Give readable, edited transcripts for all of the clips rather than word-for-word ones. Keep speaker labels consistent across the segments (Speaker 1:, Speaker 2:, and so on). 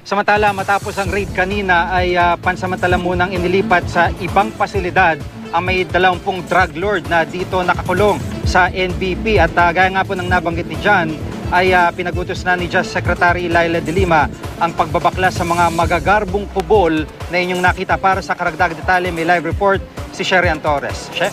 Speaker 1: Samantala, matapos ang raid kanina ay pansamantala munang inilipat sa ibang pasilidad ang may 20 drug lord na dito nakakulong sa NBP. At gaya nga po ng nabanggit ni John, ay pinagutos na ni Justice Secretary Laila De Lima ang pagbabakla sa mga magagarbong kubol na inyong nakita. Para sa karagdagang detalye, may live report si Sherry Torres. She?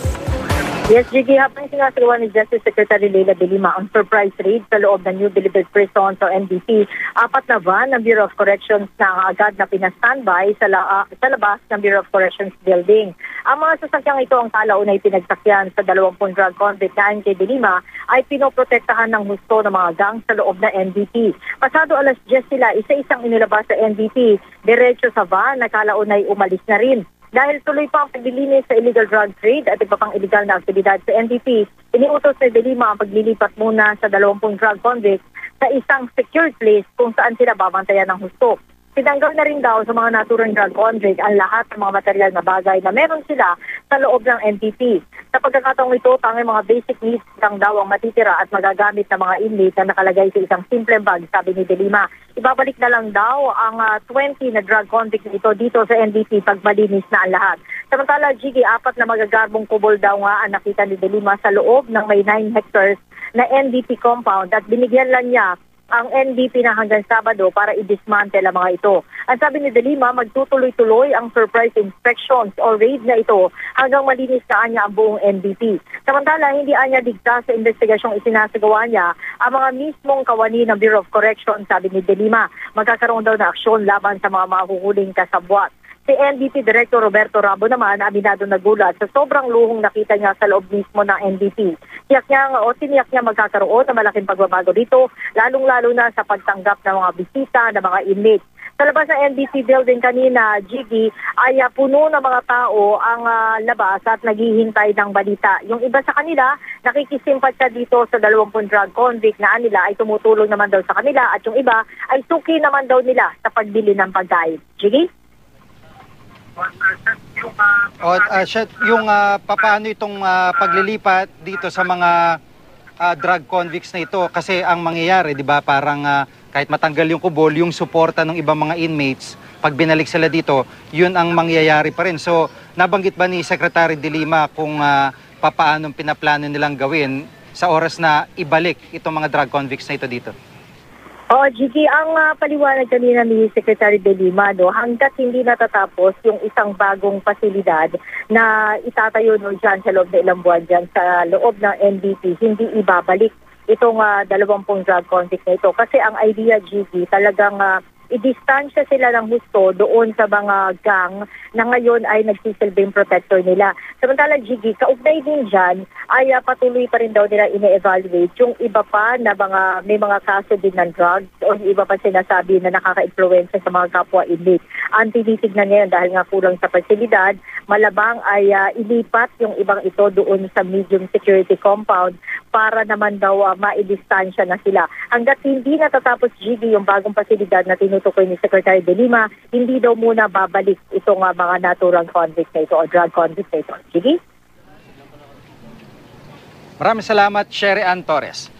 Speaker 2: Yes, Gigi, habang sinasagawa ni Justice Secretary Laila De Lima ang surprise raid sa loob ng New Bilibid Prison o NBP, 4 na van ng Bureau of Corrections na agad na pinastandby sa labas ng Bureau of Corrections building. Ang mga sasakyang ito ang kalaunay pinagsakyan sa 20 drug convict na kay De Lima ay pinoprotektahan ng husto ng mga gang sa loob ng NBP. Pasado alas 10 sila, isa-isang inilabas sa NBP, diretso sa van na kalaunay umalis na rin. Dahil tuloy pa ang paglilinis sa illegal drug trade at iba pang illegal na aktibidad sa NBP, iniutos ni De Lima ang paglilipat muna sa 20 drug convicts sa isang secured place kung saan sila babantayan ng husto. Tinanggal na rin daw sa mga naturang drug convict ang lahat ng mga material na bagay na meron sila sa loob ng NBP. Sa pagkakataong ito, tanging mga basic needs lang daw ang matitira at magagamit ng mga inmate na nakalagay sa isang simple bag, sabi ni De Lima. Ibabalik na lang daw ang 20 na drug convict nito dito sa NBP pag malinis na ang lahat. Samantala, Gigi, 4 na magagarbong kubol daw nga ang nakita ni De Lima sa loob ng may 9 hectares na NBP compound at binigyan lang niya ang NBP na hanggang Sabado para i-dismantle ang mga ito. Ang sabi ni De Lima, magtutuloy-tuloy ang surprise inspections o raid na ito hanggang malinis na niya ang buong NBP. Samantala, hindi niya digta sa investigasyong isinasagawa niya ang mga mismong kawani ng Bureau of Corrections, sabi ni De Lima. Magkakaroon daw na aksyon laban sa mga mahuhuling kasabwat. Si NBP Director Roberto Rabo naman, aminado na gulat sa sobrang luhong nakita niya sa loob mismo ng NBP. Tiniyak niya magkakaroon ng malaking pagbabago dito, lalong-lalo na sa pagtanggap ng mga bisita ng mga inmates. Sa labas ng NBP building kanina, Gigi, ay puno ng mga tao ang labas at naghihintay ng balita. Yung iba sa kanila, nakikisimpatya dito sa 20 drug convict na nila ay tumutulong naman daw sa kanila at yung iba ay suki naman daw nila sa pagbili ng pagkain. Gigi?
Speaker 1: Paano itong paglilipat dito sa mga drug convicts na ito? Kasi ang mangyayari, di ba, parang kahit matanggal yung kubol, yung suporta ng ibang mga inmates, pag binalik sila dito, yun ang mangyayari pa rin. So, nabanggit ba ni Secretary De Lima kung papaanong pinaplano nilang gawin sa oras na ibalik itong mga drug convicts na ito dito?
Speaker 2: Gigi, ang paliwanag kanina ni Secretary De Lima, hanggat hindi natatapos yung isang bagong pasilidad na itatayo dyan sa loob na ilang buwan dyan sa loob ng NBP, hindi ibabalik itong 20 drug convict na ito. Kasi ang idea, Gigi, talagang i-distansya sila ng husto doon sa mga gang na ngayon ay nagsisilbing protector nila. Samantala, Gigi, kaugnay din dyan ay patuloy pa rin daw nila ine-evaluate yung iba pa na may mga kaso din ng drugs o yung iba pa sinasabi na nakaka-influensya sa mga kapwa inmate. Ang tinitignan ngayon dahil nga kulang sa pasilidad, malabang ay ilipat yung ibang ito doon sa medium security compound para naman daw ma-distansya na sila. Hanggat hindi natatapos, Gigi, yung bagong pasilidad na tinutukoy ni Secretary De Lima, hindi daw muna babalik itong mga naturang convict na ito o drug convict na ito. Gigi?
Speaker 1: Maraming salamat, Sherry Torres.